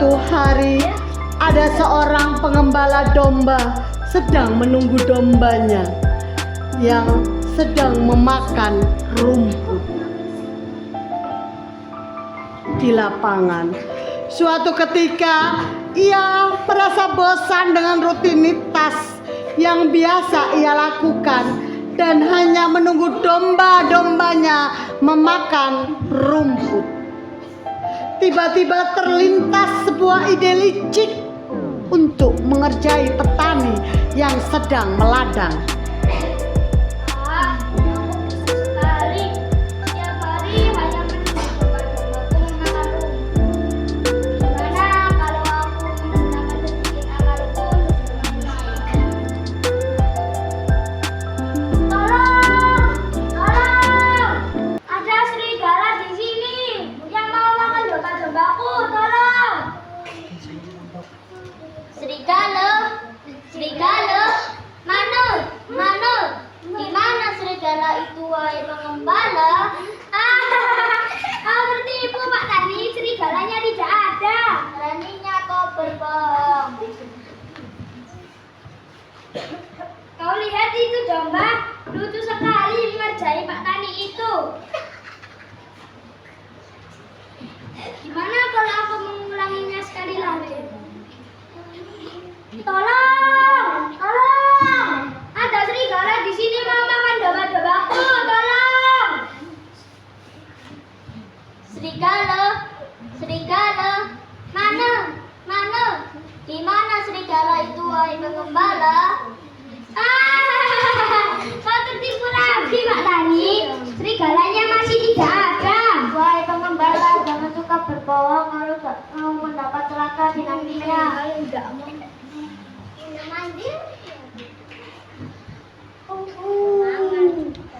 Suatu hari ada seorang pengembala domba sedang menunggu dombanya yang sedang memakan rumput di lapangan. Suatu ketika ia merasa bosan dengan rutinitas yang biasa ia lakukan dan hanya menunggu domba-dombanya memakan rumput. Tiba-tiba terlintas sebuah ide licik untuk mengerjai petani yang sedang meladang. Serigala, mana? Di mana serigala itu, wahai pengembala? Kau tertipu, Pak Tani. Serigalanya tidak ada. Beraninya kau berbohong. Kau lihat itu domba, lucu sekali mengerjai Pak Tani itu. Gimana kalau aku mengulanginya sekali lagi? Tolong! Ada serigala di sini mau makan domba-dombaku. Tolong! Serigala, mana? Di mana serigala itu, wahai pengembala? Kau tertipu lagi, Pak Tani. Serigalanya masih tidak ada. Wahai pengembala, jangan suka berbohong kalau mau mendapat celaka di nantinya.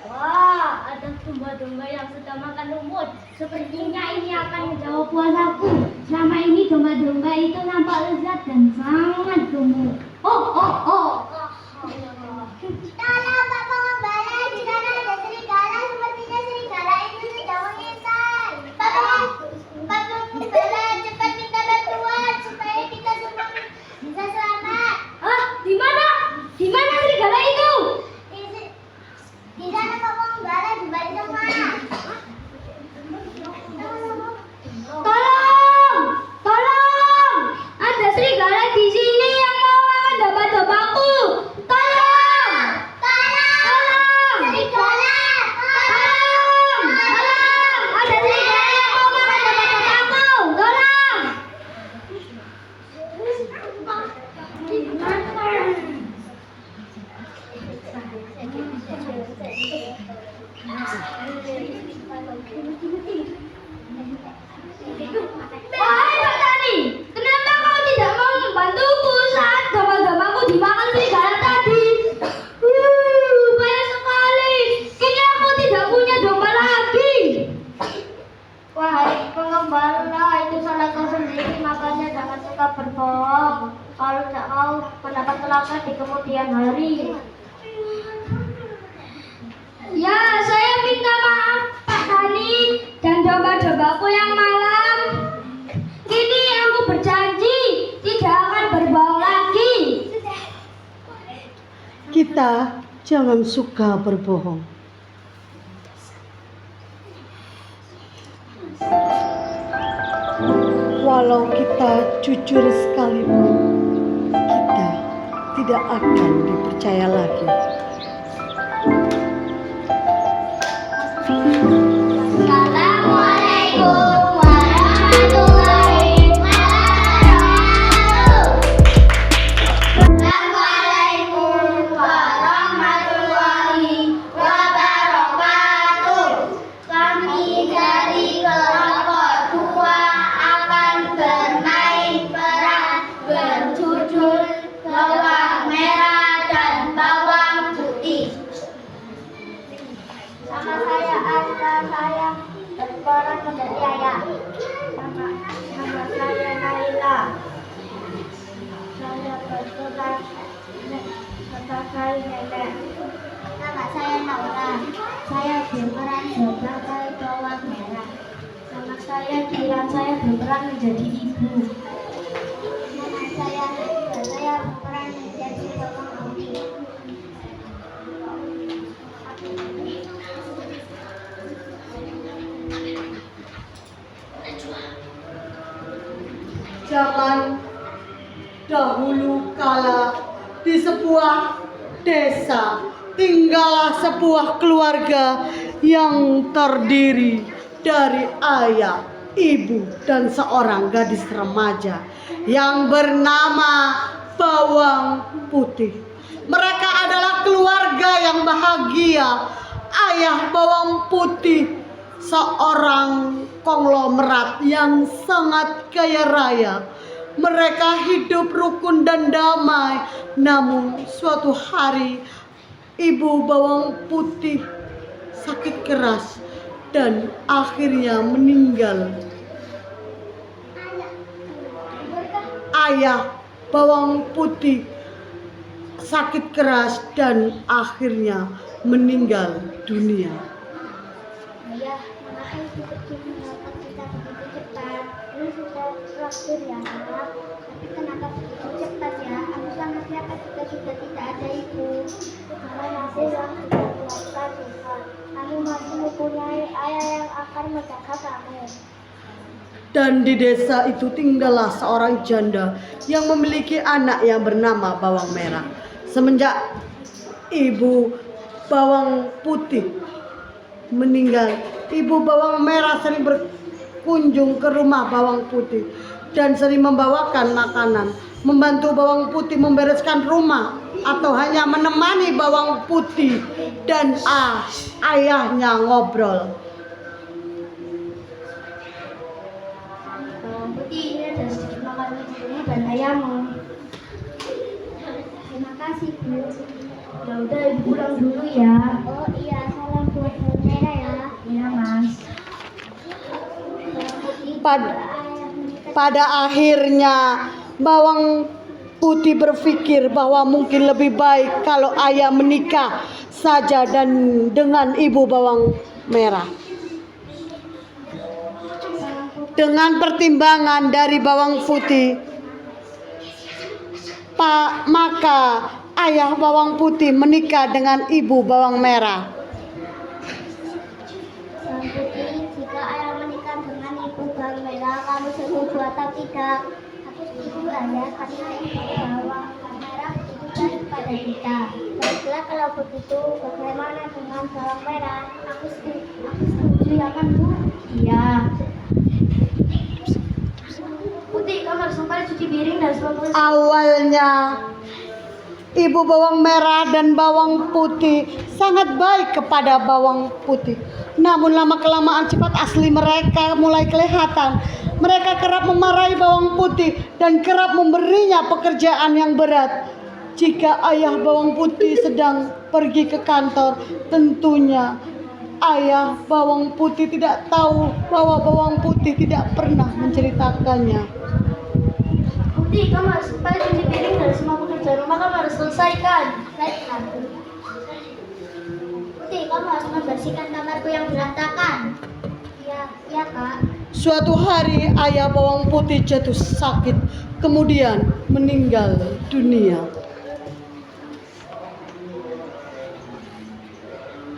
Wah, ada domba-domba yang sedang makan rumput. Sepertinya ini akan menjawab puasaku. Selama ini domba-domba itu nampak lezat dan sangat gemuk. Oh. Tolong Pak Pengembala, di sana ada serigala. Sepertinya serigala itu sedang mengintai. Pak Pengembala, cepat minta bantuan supaya kita semua bisa selamat. Di mana serigala itu? Di sana Pak Pengembala, di balik rumah. Tolong! Ada serigala di sini yang mau makan domba-dombaku. Tolong! Serigala! Tolong! Ada serigala yang mau makan domba-dombaku. Tolong! Wahai Pak Tani, kenapa kau tidak mau membantuku saat domba-dombaku dimakan serigala tadi? Banyak sekali. Kini aku tidak punya domba lagi. Wahai pengembala, itu salah kau sendiri, makanya jangan suka berbohong. Kalau tidak mau mendapat celaka di kemudian hari. Ya, saya minta maaf Pak Tani dan domba-dombaku yang malam. Kini aku berjanji tidak akan berbohong lagi. Kita jangan suka berbohong. Walau kita jujur sekalipun, kita tidak akan dipercaya lagi. Assalamualaikum warahmatullahi wabarakatuh. Assalamualaikum warahmatullahi wabarakatuh. Kami dari kelompok 2 akan bermain peran berjudul bawang merah dan bawang putih. Nama saya Asta, saya berperan menjadi ayah. Nama saya Naila. Saya berperan sebagai nenek. Nama saya Naura. Saya berperan sebagai bawang merah. Nama saya Kira, saya berperan menjadi ibu. Dahulu kala di sebuah desa tinggallah sebuah keluarga yang terdiri dari ayah, ibu, dan seorang gadis remaja yang bernama Bawang Putih. Mereka adalah keluarga yang bahagia. Ayah Bawang Putih seorang konglomerat yang sangat kaya raya. Mereka hidup rukun dan damai. Namun suatu hari Ibu Bawang Putih sakit keras dan akhirnya meninggal. Ayah Bawang Putih sakit keras dan akhirnya meninggal dunia. Ayah, makasih sudah mengenalkan kita begitu cepat. Ini sudah terakhir ya, Nak. Tapi kenapa begitu cepat ya? Aku sama siapa juga sudah tidak ada ibu. Karena masih yang sudah melakukan dosa. Kamu masih mempunyai ayah yang akan menjaga kamu. Dan di desa itu tinggallah seorang janda yang memiliki anak yang bernama Bawang Merah. Semenjak Ibu Bawang Putih meninggal, Ibu Bawang Merah sering berkunjung ke rumah Bawang Putih dan sering membawakan makanan, membantu Bawang Putih membereskan rumah, atau hanya menemani Bawang Putih dan ayahnya ngobrol. Bawang Putih, ini ada sedikit makanan untukmu dan ayahmu. Terima kasih, Bu. Ya udah, ibu pulang dulu ya. Oh iya, salam buat Bawang Merah ya. Iya, Mas. Bawang Putih Pada- ayah menikah. Pada akhirnya Bawang Putih berpikir bahwa mungkin lebih baik kalau ayah menikah saja dan dengan Ibu Bawang Merah. Dengan pertimbangan dari Bawang Putih, maka ayah Bawang Putih menikah dengan Ibu Bawang Merah. Bawang Putih, jika ayah menikah dengan Ibu Bawang Merah, kamu setuju atau tidak? Aku setuju, ayah, karena Ibu Bawang Merah itu baik pada kita. Baiklah kalau begitu, bagaimana dengan Bawang Merah? Aku setuju ya kan, Bu? Iya. Putih, kamu harus kembali cuci piring dan semua. Awalnya Ibu Bawang Merah dan Bawang Putih sangat baik kepada Bawang Putih. Namun lama kelamaan sifat asli mereka mulai kelihatan. Mereka kerap memarahi Bawang Putih dan kerap memberinya pekerjaan yang berat. Jika ayah Bawang Putih sedang pergi ke kantor, tentunya ayah Bawang Putih tidak tahu bahwa Bawang Putih tidak pernah menceritakannya. Putih, kamu harus kembali cuci piring dan semua pekerjaan rumah kamu harus selesaikan. Baiklah, Bu. Putih, kamu harus membersihkan kamarku yang berantakan. Iya, iya, Kak. Suatu hari ayah Bawang Putih jatuh sakit, kemudian meninggal dunia.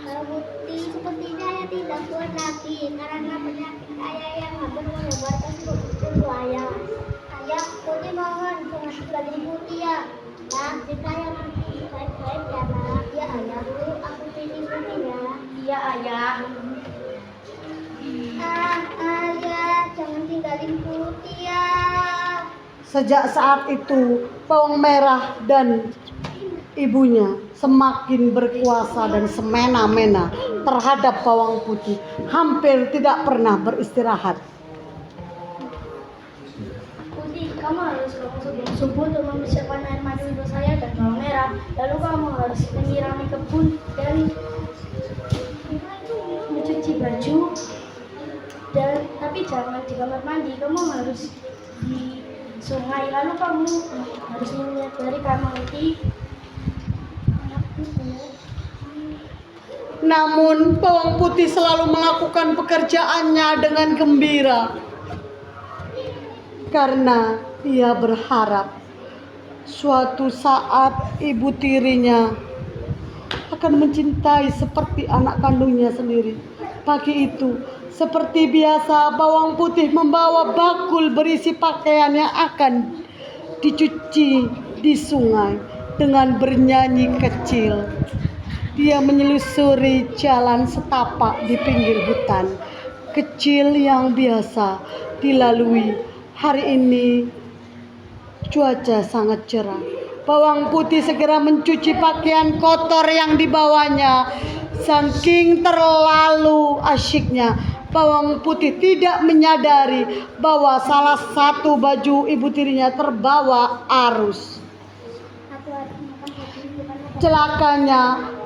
Bawang Putih, sepertinya ayah tidak kuat lagi karena penyakit ayah yang hampir menyebarkan seluruh tubuh ayah. Ayah, Putih mohon jangan tinggalin Putih ya. Nah, kita yang baik-baik ya, Nak. Ya, ayah, Bu, aku pilih Putih ya. Iya, ayah. Ayah, jangan tinggalin Putih ya. Sejak saat itu, Bawang Merah dan ibunya semakin berkuasa dan semena-mena terhadap Bawang Putih, hampir tidak pernah beristirahat. Putih, kamu harus bangun sebelum subuh untuk mempersiapkan air mandi untuk saya dan Bawang Merah. Lalu kamu harus menyirami kebun dan mencuci baju. Tapi jangan di kamar mandi, kamu harus di sungai. Lalu kamu harus menyadari kamar mandi. Namun Bawang Putih selalu melakukan pekerjaannya dengan gembira karena ia berharap suatu saat ibu tirinya akan mencintai seperti anak kandungnya sendiri. Pagi itu, seperti biasa, Bawang Putih membawa bakul berisi pakaian yang akan dicuci di sungai dengan bernyanyi kecil. Dia menyelusuri jalan setapak di pinggir hutan kecil yang biasa dilalui. Hari ini cuaca sangat cerah. Bawang putih segera mencuci pakaian kotor yang dibawanya. Saking terlalu asyiknya, bawang putih tidak menyadari bahwa salah satu baju ibu tirinya terbawa arus. Aku harus makan baju bukan makan. Celakanya,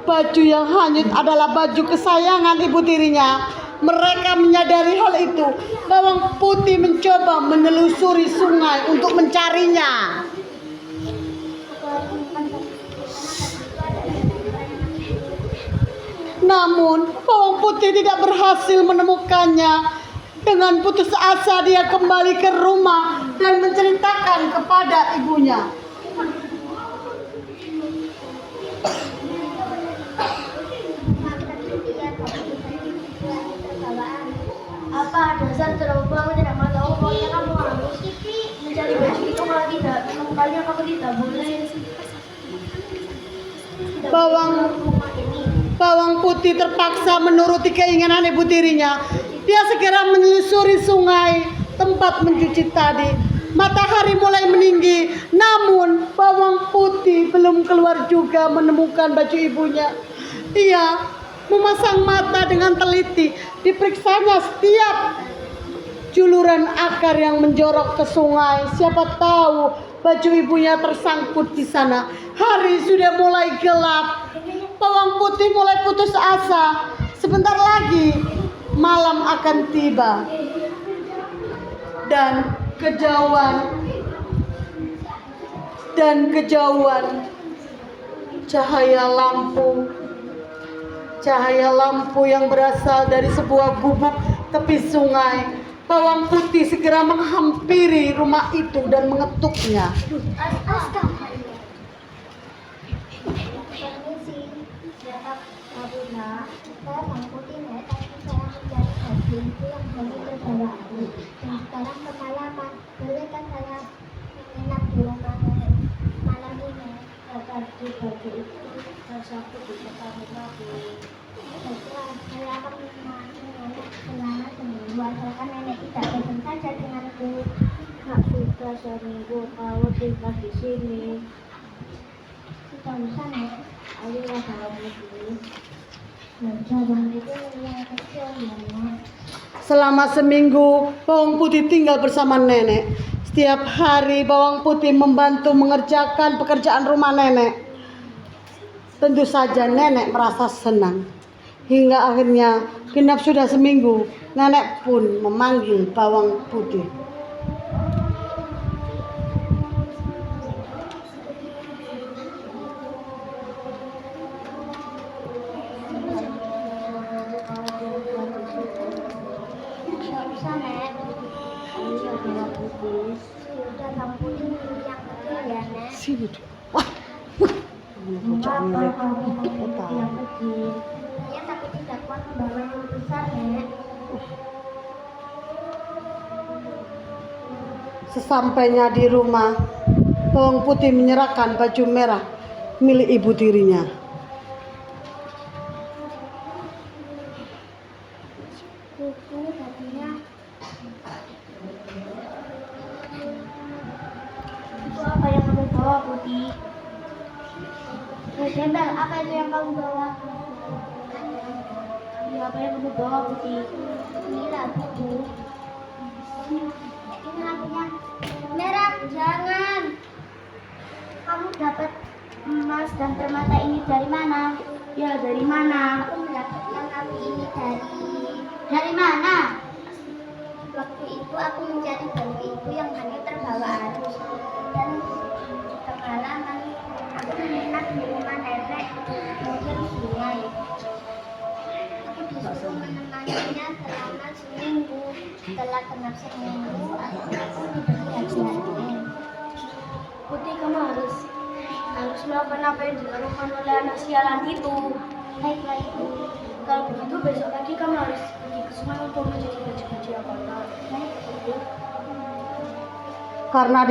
baju yang hanyut adalah baju kesayangan ibu tirinya. Mereka menyadari hal itu. Bawang putih mencoba menelusuri sungai untuk mencarinya. Aku harus makan baju. Namun, bawang putih tidak berhasil menemukannya. Dengan putus asa, dia kembali ke rumah dan menceritakan kepada ibunya. Apa dasar terlalu banget tidak mau tahu? Pokoknya kamu harus mencari baju itu. Kalau tidak, menemukannya kamu tidak boleh. Bawang putih terpaksa menuruti keinginan ibu tirinya. Dia segera menyusuri sungai tempat mencuci tadi. Matahari mulai meninggi, namun bawang putih belum keluar juga menemukan baju ibunya. Ia memasang mata dengan teliti, diperiksanya setiap juluran akar yang menjorok ke sungai. Siapa tahu baju ibunya tersangkut di sana. Hari sudah mulai gelap. Bawang putih mulai putus asa. Sebentar lagi malam akan tiba. Dan kejauhan cahaya lampu yang berasal dari sebuah gubuk tepi sungai. Bawang putih segera menghampiri rumah itu dan mengetuknya. Saya bawang putih nek, tapi saya mencari baju itu yang hanya terbawa arus. Dan sekarang kemalaman, bolehkah saya menginap di rumah nenek malam ini? Tadi baju itu aku bisa taruh lagi. Baiklah, saya akan menemani nenek selama seminggu asalkan nenek tidak bosan saja denganku. Nggak sudah seminggu kalau tinggal di sini. Tidak usah nek. Ayolah bawang putih. Bawang itu yang kecil ya nek. Selama seminggu, bawang putih tinggal bersama nenek. Setiap hari bawang putih membantu mengerjakan pekerjaan rumah nenek. Tentu saja nenek merasa senang. Hingga akhirnya genap sudah seminggu, nenek pun memanggil bawang putih. Tidak usah nek. Ayolah bawang putih. Sudah bawang putih yang kecil ya nek. Sini. Wah. Bocah mirip. Yang kecil. Saya tapi tidak kuat membawa yang besar nek. Sesampainya di rumah, bawang putih menyerahkan baju merah milik ibu tirinya. Buku bajunya. Itu apa yang kamu bawa putih? Gembel, apa itu yang kamu bawa? Ini apa yang kamu bawa putih? Inilah buku. Ini lagunya. Merah, jangan. Kamu dapat emas dan permata ini dari mana? Ya dari mana? Aku mendapatkan api ini dari mana? Waktu itu aku mencari baju itu yang hanya terbawa arus. Dan kemalaman aku menginap di rumah nenek mungkin sungai. Aku disuruh menemaninya selama seminggu. Setelah genap seminggu, aku diberi hadiahnya. Putih, kamu harus melakukan apa yang dilakukan oleh anak sialan itu. Baiklah ibu. Kalau begitu besok pagi kamu harus pergi ke sungai untuk mencuci baju-baju yang kotor. Baik ibu. Karena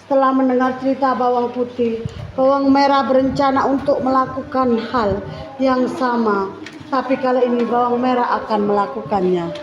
Setelah mendengar cerita bawang putih, bawang merah berencana untuk melakukan hal yang sama. Tapi kali ini bawang merah akan melakukannya.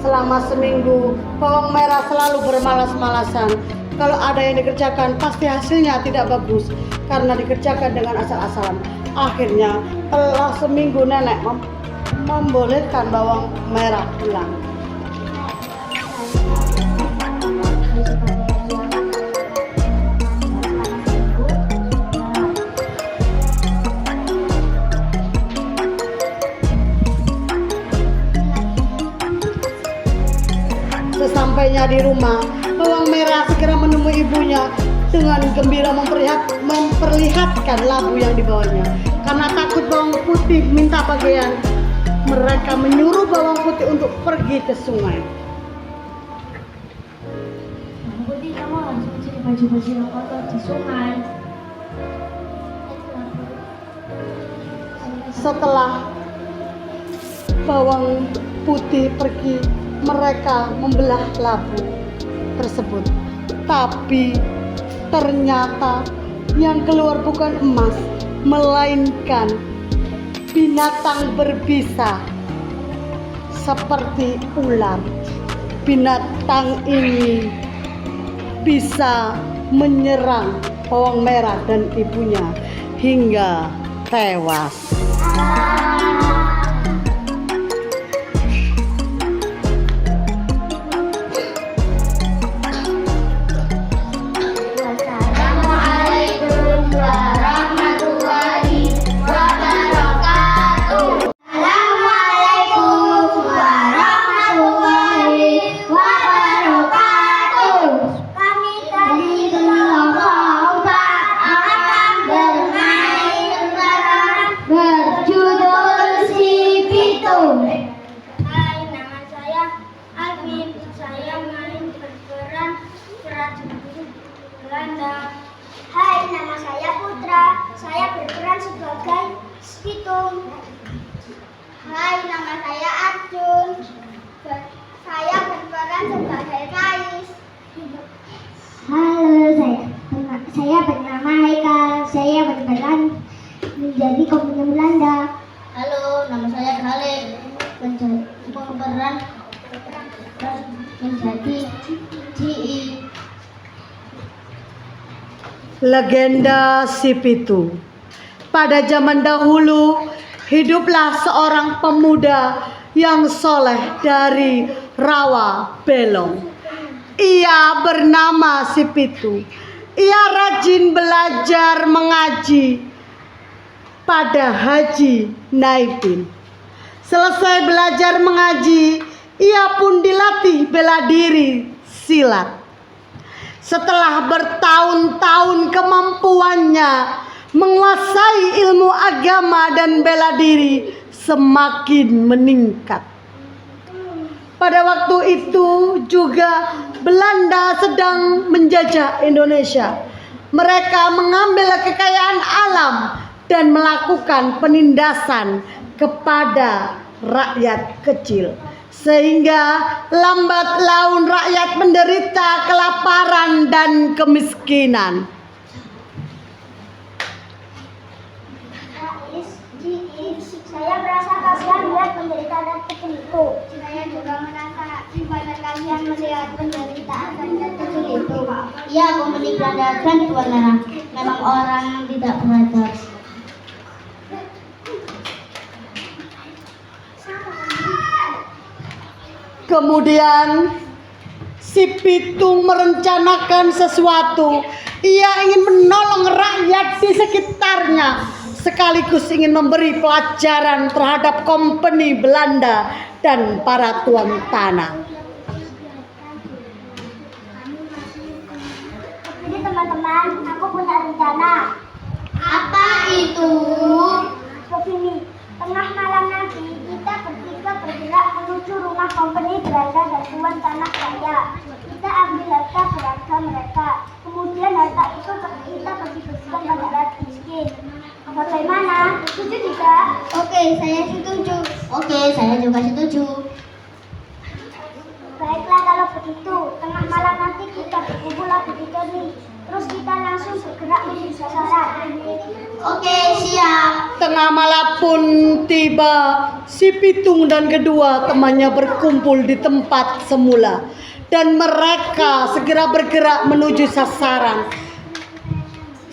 Selama seminggu, bawang merah selalu bermalas-malasan. Kalau ada yang dikerjakan, pasti hasilnya tidak bagus karena dikerjakan dengan asal-asalan. Akhirnya, setelah seminggu nenek membolehkan bawang merah pulang. Sesampainya di rumah, bawang merah segera menemui ibunya dengan gembira memperlihatkan labu yang dibawanya. Karena takut bawang putih minta bagian, mereka menyuruh bawang putih untuk pergi ke sungai. Bawang putih, kamu harus mencari baju-baju yang kotor di sungai. Setelah bawang putih pergi, mereka membelah labu tersebut. Tapi ternyata yang keluar bukan emas, melainkan binatang berbisa seperti ular. Binatang ini bisa menyerang bawang merah dan ibunya hingga tewas. Assalamualaikum warahmatullahi wabarakatuh. Assalamualaikum warahmatullahi wabarakatuh. Kami tadi berlomba akan bermain barang berjudul Si Pitung. Hai, nama saya Alvin. Saya main berperan prajurit Belanda. Hai, nama saya Putra. Saya berperan sebagai Pitung. Hai, nama saya Arjun. Saya berperan sebagai Kais. Halo, saya bernama Haikal. Saya berperan menjadi komandan Belanda. Halo, nama saya Khalid. Berperan menjadi GI. Legenda Si Pitung. Pada zaman dahulu, hiduplah seorang pemuda yang soleh dari Rawa Belong. Ia bernama Si Pitung. Ia rajin belajar mengaji pada Haji Naipin. Selesai belajar mengaji, ia pun dilatih bela diri silat. Setelah bertahun-tahun kemampuannya menguasai ilmu agama dan bela diri semakin meningkat. Pada waktu itu juga Belanda sedang menjajah Indonesia. Mereka mengambil kekayaan alam dan melakukan penindasan kepada rakyat kecil. Sehingga lambat laun rakyat menderita kelaparan dan kemiskinan. Saya merasa kasihan melihat penderitaan dan kecil itu. Saya juga merasa ibadah kasihan melihat penderitaan dan kecil itu. Iya, komunik Belanda dan Tuan Nana memang orang yang tidak beradab. Kemudian Si Pitung merencanakan sesuatu. Ia ingin menolong rakyat di sekitarnya, sekaligus ingin memberi pelajaran terhadap kompeni Belanda dan para tuan tanah. Jadi teman-teman, aku punya rencana Bagaimana? Setuju tidak? Oke, saya setuju. Oke, saya juga setuju. Baiklah kalau begitu, tengah malam nanti kita berkumpul lagi di sini. Terus kita langsung bergerak menuju sasaran. Oke, siap. Tengah malam pun tiba, si Pitung dan kedua temannya berkumpul di tempat semula. Dan mereka segera bergerak menuju sasaran.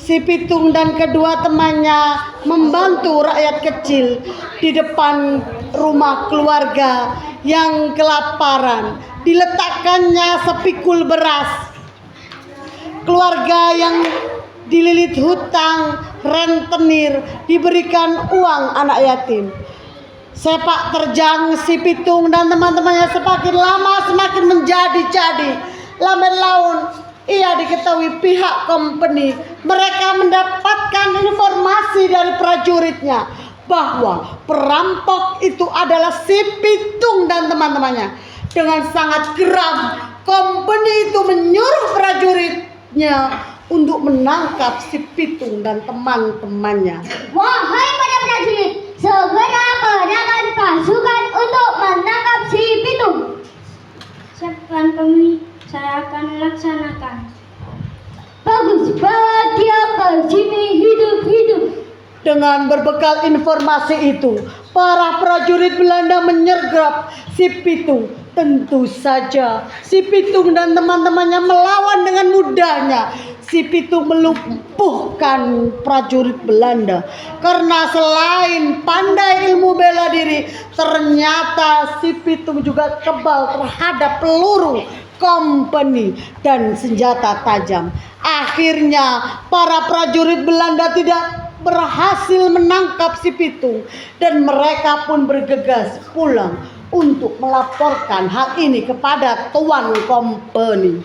Si Pitung dan kedua temannya membantu rakyat kecil di depan rumah keluarga yang kelaparan. Diletakkannya sepikul beras. Keluarga yang dililit hutang, rentenir, diberikan uang anak yatim. Sepak terjang si Pitung dan teman-temannya semakin lama semakin menjadi-jadi. Lambat laun ia diketahui pihak company. Mereka mendapatkan informasi dari prajuritnya bahwa perampok itu adalah si Pitung dan teman-temannya. Dengan sangat geram, company itu menyuruh prajuritnya untuk menangkap si Pitung dan teman-temannya. Wahai para prajurit, segera kerahkan pasukan untuk menangkap si Pitung. Siap Tuan Company, saya akan laksanakan. Bagus, bawa dia ke sini hidup-hidup. Dengan berbekal informasi itu, para prajurit Belanda menyergap si Pitung. Tentu saja si Pitung dan teman-temannya melawan dengan mudahnya. Si Pitung melumpuhkan prajurit Belanda. Karena selain pandai ilmu bela diri, ternyata si Pitung juga kebal terhadap peluru company dan senjata tajam. Akhirnya para prajurit Belanda tidak berhasil menangkap si Pitung dan mereka pun bergegas pulang untuk melaporkan hal ini kepada Tuan Company.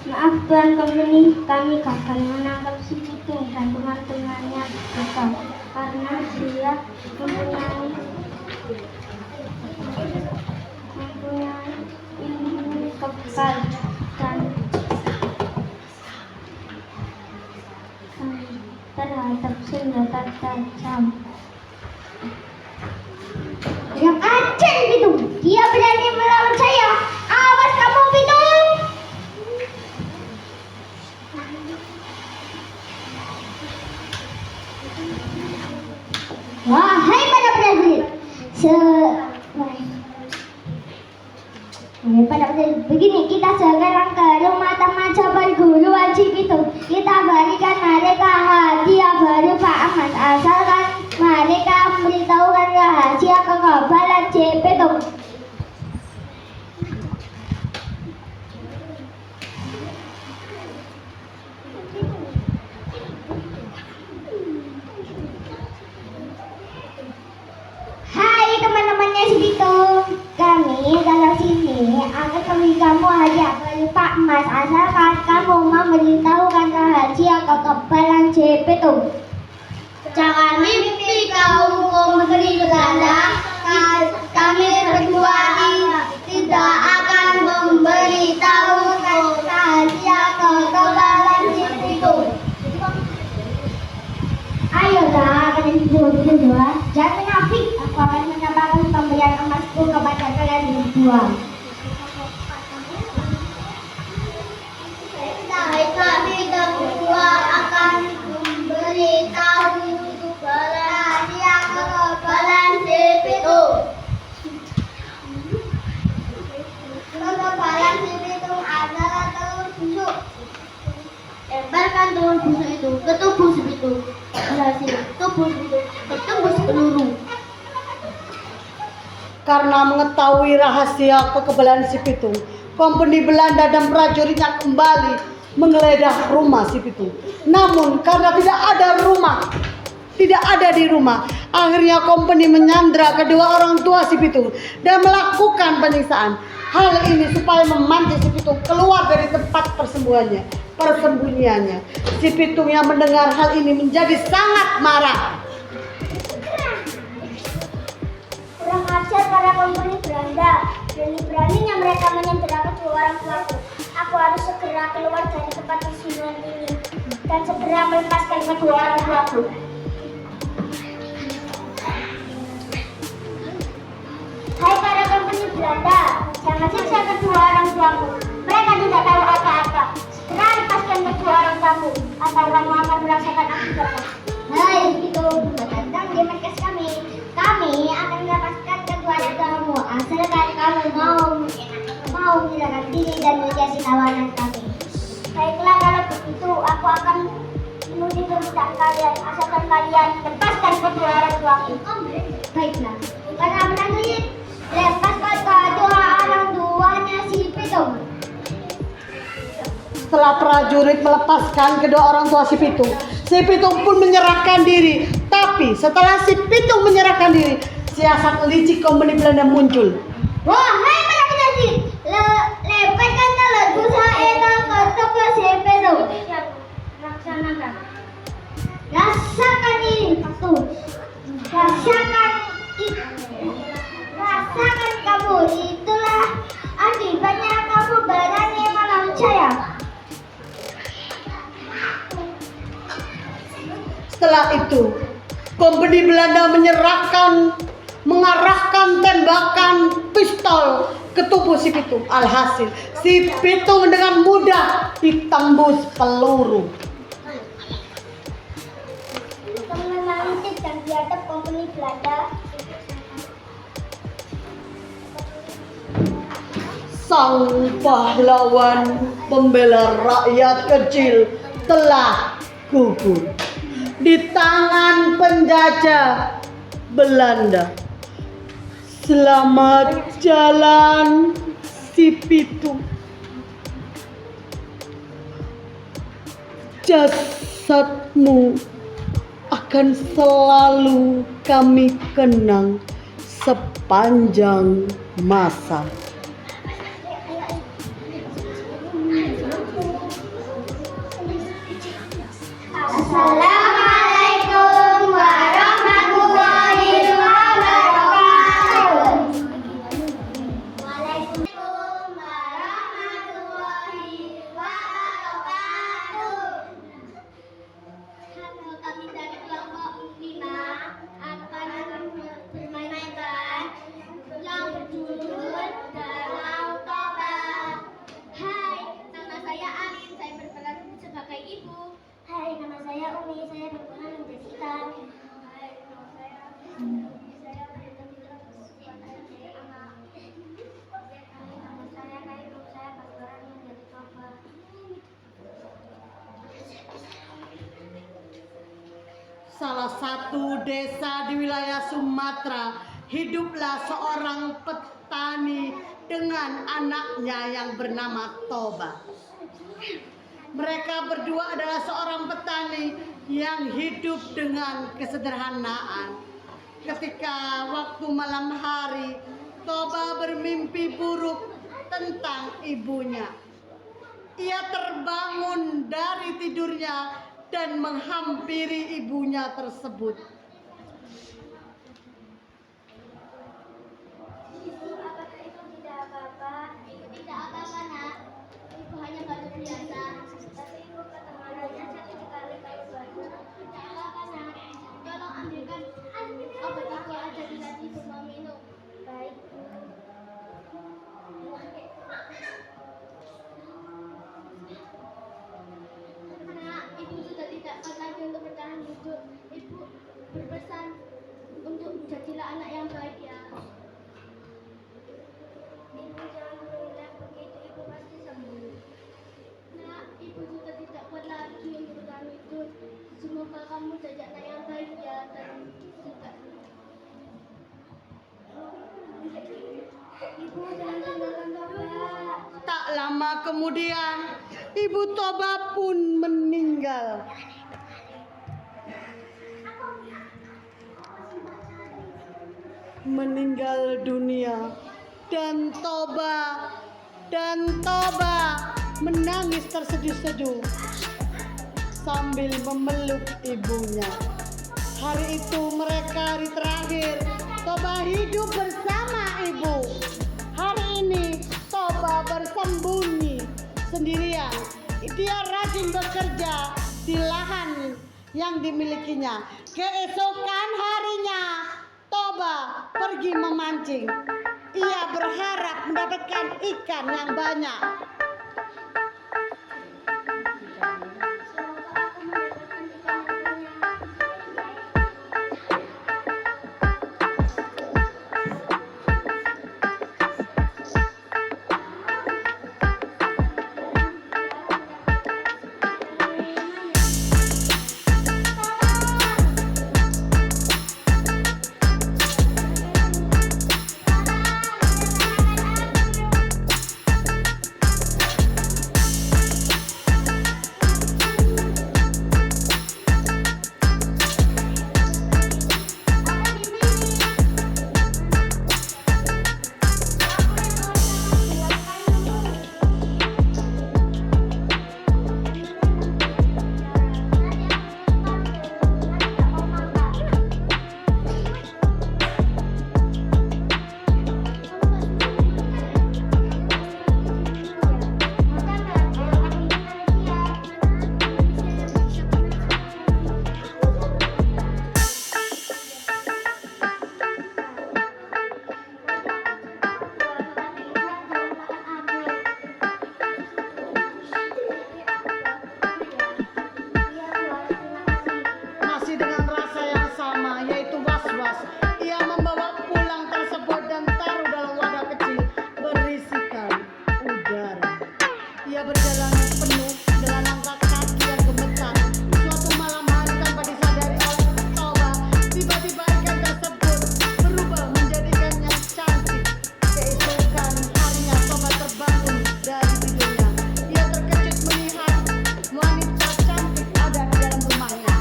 Maaf Tuan Company, kami akan menangkap si Pitung dan teman-temannya besar karena dia mempunyai ilmu kebal dan terhadap senjata tajam. Yang ajar Pitung, dia berani melawan saya. Awas kamu Pitung. Wahai para prajurit, begini, kita sekarang ke rumah teman seperguruan si Pitung. Kita berikan mereka hadiah berupa emas asalkan mereka memberitahukan rahasia kekebalan si Pitung. Hai teman-temannya si Pitung, kami datang sini akan memberi kamu hadiah berupa emas asalkan kamu memberitahukan rahasia kekebalan si Pitung. Jangan mimpi kau memberi Belanda, kami berdua tidak akan memberitahu rahasia kekebalan si Pitung. Ayolah kalian berdua, jangan munafik. Aku akan menyampaikan pemberian emasku kepada kalian berdua. Baiklah, kita berdua akan memberitahu rahasia kekebalan si Pitung. Kekebalan si Pitung adalah telur busuk. Lemparkan telur busuk itu ke tubuh si Pitung. Berhasil, tubuh si Pitung tertembus peluru. Karena mengetahui rahasia kekebalan si Pitung, company Belanda dan prajuritnya kembali menggeledah rumah si Pitung. Namun karena tidak ada di rumah, akhirnya company menyandra kedua orang tua si Pitung dan melakukan penyiksaan. Hal ini supaya memancing si Pitung keluar dari tempat persembunyiannya. Si Pitung yang mendengar hal ini menjadi sangat marah. Kurang ajar para company Belanda. Berani-beraninya mereka menyandera kedua orang tuaku. Aku harus segera keluar dari tempat persembunyian ini dan segera melepaskan kedua orang tuaku. kompeni Belanda. Jangan siksa kedua orang tuamu. Mereka tidak tahu apa-apa. Segera lepaskan kedua orang tuamu, atau kamu akan merasakan akibatnya. Hai, itu datang di markas kami. Kami akan melepaskan kedua orang tuamu asalkan kamu mau menyerahkan diri dan menjadi tawanan kami. Baiklah, kalau begitu aku akan menuju permintaan kalian asalkan kalian lepaskan kedua orang tuamu. Baiklah, karena menanggungin lepaskan kedua orang tuanya si Pitung. Setelah prajurit melepaskan kedua orang tua si Pitung pun menyerahkan diri. Tapi setelah si Pitung menyerahkan diri, siasat licik kompeni Belanda muncul. Wahai para penyaji, lepaskanlah lagu saya ke toko si Pitung. Laksanakan. Rasakan ini, Patu. Rasakan kamu, itulah akibatnya kamu berani melawan saya. Setelah itu, kompeni Belanda mengarahkan tembakan pistol ke tubuh si Pitung. Alhasil, si Pitung dengan mudah ditembus peluru. Teman-teman dan dihadap kompeni Belanda. Sang pahlawan pembela rakyat kecil telah gugur di tangan penjajah Belanda. Selamat jalan si Pitung. Jasadmu akan selalu kami kenang sepanjang masa. Assalamualaikum warahmatullahi wabarakatuh. Waalaikumsalam warahmatullahi wabarakatuh. Kami dari kelompok 5 akan bermainkan yang berjudul Danau Toba. Hai, nama saya Alin, saya berperan sebagai ibu. Hai, nama saya Umi, saya berperan menjadi ikan. Hai, nama saya Umi, saya berperan sebagai anak. Hai, nama saya Kairu, saya berperan menjadi Toba. Salah satu desa di wilayah Sumatera, hiduplah seorang petani dengan anaknya yang bernama Toba. Mereka berdua adalah seorang petani yang hidup dengan kesederhanaan. Ketika waktu malam hari, Toba bermimpi buruk tentang ibunya. Ia terbangun dari tidurnya dan menghampiri ibunya tersebut. Ibu, apakah itu tidak apa-apa? Itu tidak apa-apa, nak. Ibu hanya batuk biasa. Tapi ibu ketemanannya sakit sekali kalau batuk. Tidak apa-apa, nak. Tolong ambilkan obat itu aja bila ibu mau minum. Baik, Bu. Nak, ibu sudah tidak kuat lagi untuk bertahan hidup. Ibu berpesan untuk jadilah anak yang baik, ya. Ibu jangan menilai begitu, ibu pasti sembuh. Nak, ibu sudah tidak kuat lagi untuk bertahan hidup. Semoga kamu jadi anak yang baik, ya, dan juga ibu jangan tinggalkan Bapak. Tak lama kemudian, Ibu Toba pun meninggal. Meninggal dunia, dan Toba menangis terseduh-seduh sambil memeluk ibunya. Hari itu mereka hari terakhir Toba hidup bersama ibu. Hari ini Toba bersembunyi sendirian. Dia rajin bekerja di lahan yang dimilikinya. Keesokan harinya Toba pergi memancing. ia berharap mendapatkan ikan yang banyak. Semoga aku mendapatkan ikan yang banyak. Masih dengan rasa yang sama, yaitu was-was, ia membawa pulang tersebut dan taruh dalam wadah kecil berisikan udara. Ia berjalan penuh dengan langkah kaki yang gemetar. Suatu malam hari tanpa disadari oleh Toba, tiba-tiba ikan tersebut berubah menjadi ikan yang cantik. Keesokan harinya Toba terbangun dari tidurnya. Ia terkejut melihat wanita cantik ada di dalam rumahnya.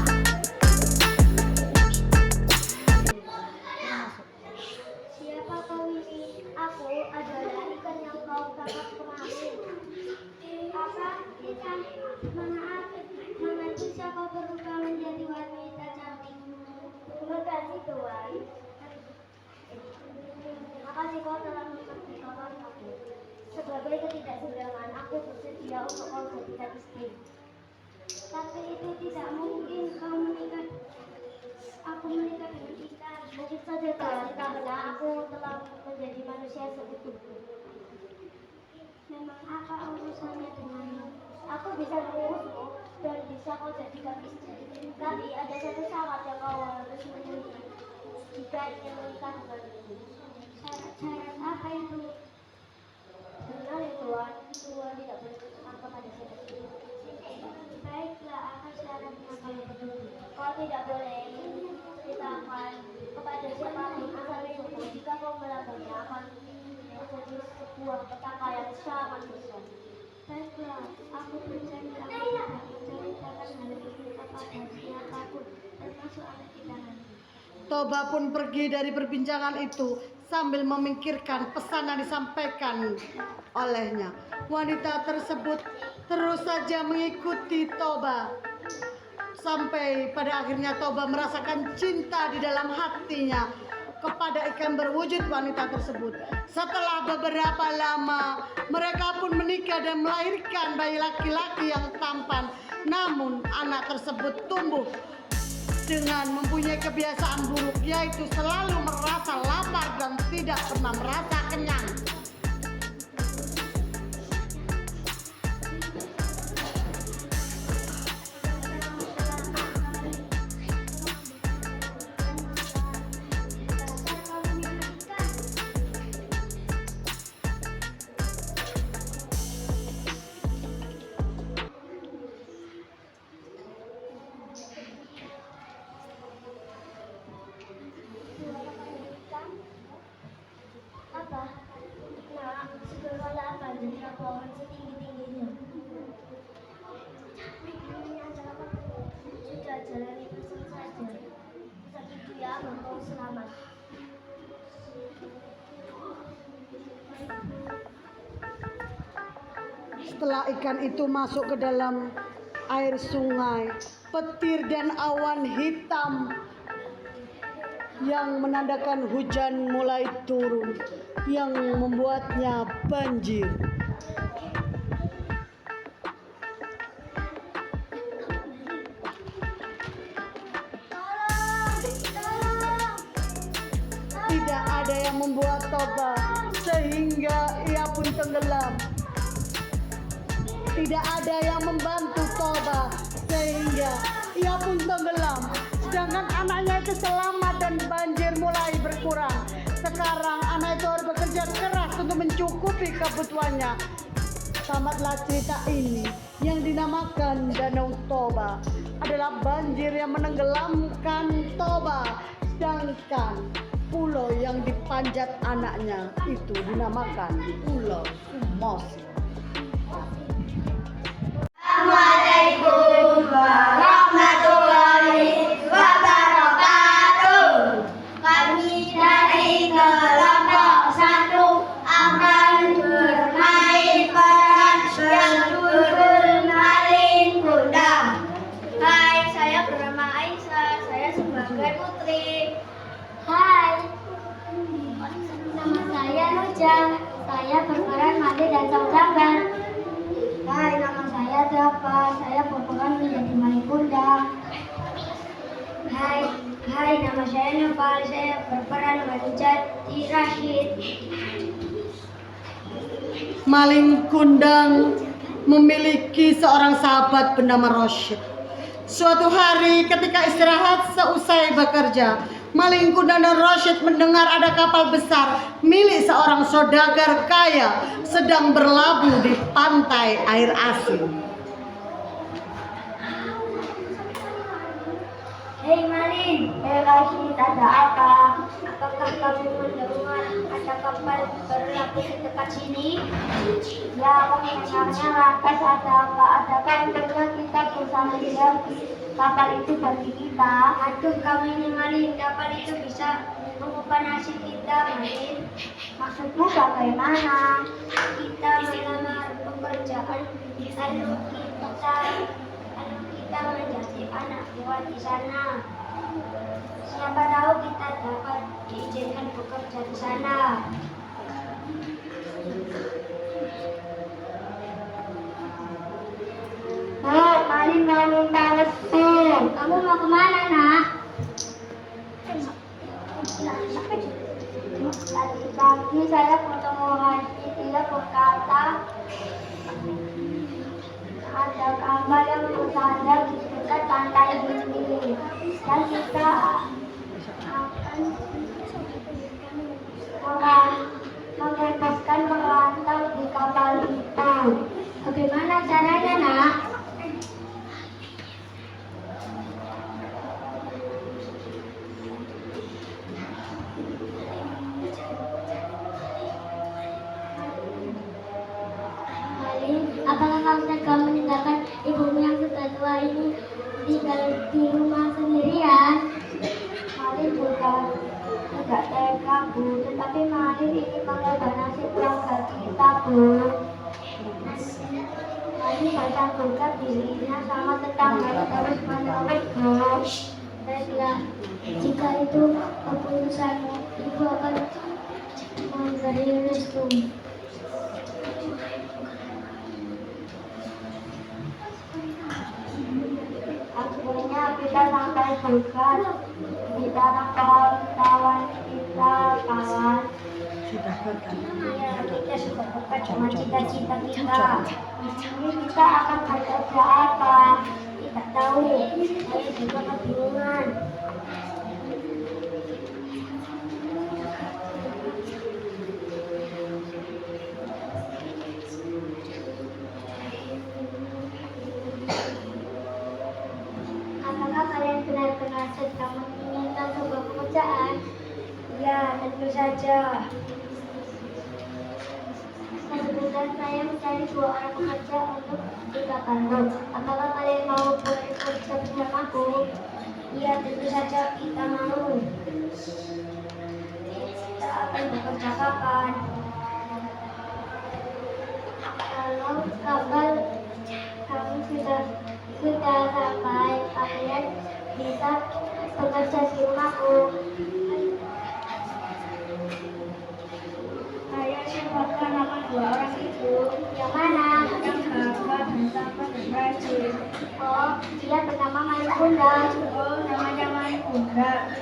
Siapa kau ini? Aku adalah ikan yang kau tangkap kemarin. Apa? Ikan? Mana bisa kau berubah menjadi wanita cantik? Terima kasih Tuan. Terima kasih kau telah mempertimbangkan aku. Sebagai ketidaksenjangan, aku bersedia untuk kau jadikan istri. Tapi itu tidak mungkin kau menikah. Aku menikah dengan ikan. Mungkin saja Tuan, karena aku telah menjadi manusia seutuhnya. Memang apa urusannya denganmu? Aku bisa mengurusmu dan bisa kau jadikan istri. Tapi ada satu syarat yang kau harus memenuhi jika ingin menikah denganku. Syarat apa itu? Benar ya Tuan, Tuan tidak boleh berteman kepada siapa-siapa. Baiklah, apa syaratnya kalau begitu? Kau tidak boleh menceritakan kepada siapapun asal usul. Jika kau melakukannya akan menjadi sebuah petaka yang sangat besar. Baiklah, aku berjanji akan tidak menceritakan hal ini kepada siapapun, termasuk anak kita nanti. Toba pun pergi dari perbincangan itu sambil memikirkan pesan yang disampaikan olehnya. Wanita tersebut terus saja mengikuti Toba sampai pada akhirnya Toba merasakan cinta di dalam hatinya kepada ikan berwujud wanita tersebut. Setelah beberapa lama, mereka pun menikah dan melahirkan bayi laki-laki yang tampan. Namun anak tersebut tumbuh dengan mempunyai kebiasaan buruk, yaitu selalu merasa lapar dan tidak pernah merasa kenyang. Apa? Nah, sekolah apa? Jadi pohon setinggi-tingginya. Namanya adalah apa? Sudah jalani bersama saja. Saat itu ya, mau selamat. Setelah ikan itu masuk ke dalam air sungai, petir dan awan hitam yang menandakan hujan mulai turun, yang membuatnya banjir. Tidak ada yang membuat toba sehingga ia pun tenggelam. Tidak ada yang membantu toba sehingga ia pun tenggelam. Sedangkan anaknya itu selamat dan banjir mulai berkurang. Sekarang anak itu harus bekerja keras untuk mencukupi kebutuhannya. Tamatlah cerita ini yang dinamakan Danau Toba adalah banjir yang menenggelamkan Toba. Sedangkan pulau yang dipanjat anaknya itu dinamakan Pulau Sumosi. Assalamualaikum warahmatullahi wabarakatuh. Kami dari kelompok 1 akan bermain peran yang judul Maling Kundang. Hai, saya bernama Aisyah. Saya sebagai putri. Hai, nama saya Nuja. Saya berperan Mati dan Saudagar. Hai, nama saya Dava. Saya berperan menjadi Maling Kundang. Hai, nama saya Noval. Saya berperan menjadi Rashid. Maling Kundang memiliki seorang sahabat bernama Rashid. Suatu hari ketika istirahat seusai bekerja, Maling Kundang dan Rashid mendengar ada kapal besar milik seorang saudagar kaya sedang berlabuh di pantai air asin. Hei Malin, Rashid, ada apa? Apakah kamu mendengar ada kapal berlabuh di dekat sini? Ya, aku mendengarnya lantas ada apa? Adakah untungnya kita bersama dia kapal itu bagi kita? Aduh, kamu ini Malin, kapal itu bisa mengubah nasib kita, Malin. Maksudmu bagaimana? Kita melamar pekerjaan, lalu kita menjadi anak buah di sana. Siapa tahu kita dapat diizinkan bekerja di sana. Oh, Malin mau minta restu. Kamu mau kemana, nak? Tadi pagi saya bertemu Rashid. Dia berkata ada kapal yang bersandar di dekat pantai ini, dan kita akan membebaskan perantau di kapal itu. Bagaimana caranya, nak? Apakah kamu tega meninggalkan ibumu yang sudah tua ini tinggal di rumah sendirian? Malin bukan tidak tega, Bu, tetapi Malin ini mengubah nasib keluarga kita, Bu. Malin bersangkutan dirinya sama tetangga terus menerus, Bu. Baiklah, jika itu keputusanmu, Ibu akan memberi restu. Akhirnya kita sampai juga di dalam kawan kita, kawan. Ya, kita sudah dekat dengan cita-cita kita. Ini kita akan bekerja apa? Tidak tahu. Saya juga kebingungan. Benar-benar sedang menginginkan sebuah pekerjaan? Ya, tentu saja. Sebenarnya saya mencari 2 orang pekerja untuk di kapalku. Apakah kalian mau bekerja bersamaku? Ya, tentu saja kita mau. Kita akan bekerja kapan? Kalau kapal kamu sudah sampai, kalian bisa bekerja di rumahku. Saya sebutkan nama 2 orang itu. Yang mana? Yang Bapak dan Bapak dan Rashid. Oh, dia bernama Maling Kundang. Oh, namanya Maling Kundang.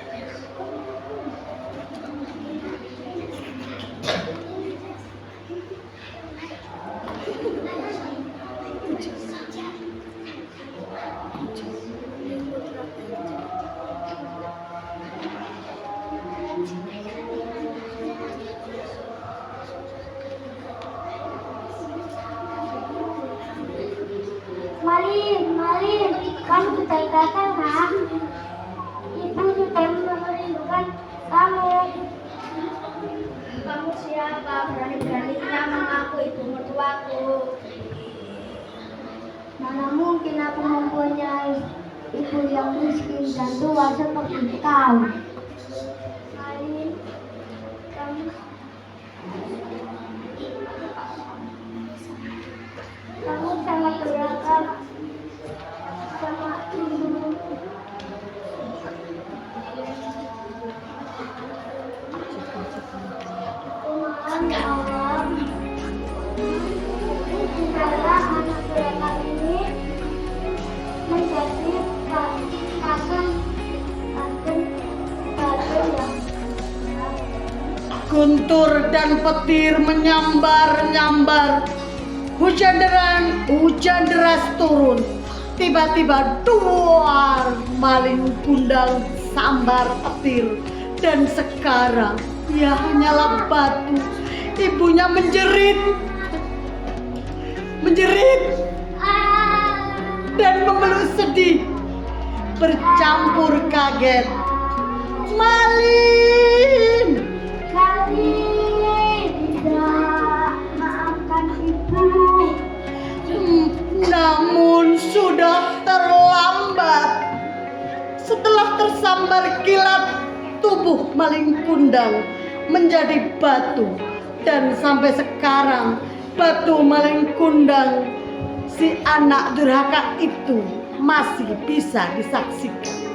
yang miskin dan tua seperti kau. Malin, kamu sangat beragam sama ibu. Maaf, segala anak berakal ini menjadi kakak yang Guntur dan petir menyambar-nyambar. Hujan deras turun. Tiba-tiba duar, maling kundang sambar petir. Dan sekarang ia hanyalah batu. Ibunya menjerit dan memeluk sedih, bercampur kaget. Malin, kali tidak maafkan ibu. Namun sudah terlambat. Setelah tersambar kilat, tubuh maling kundang menjadi batu. Dan sampai sekarang batu maling kundang si anak durhaka itu masih bisa disaksikan.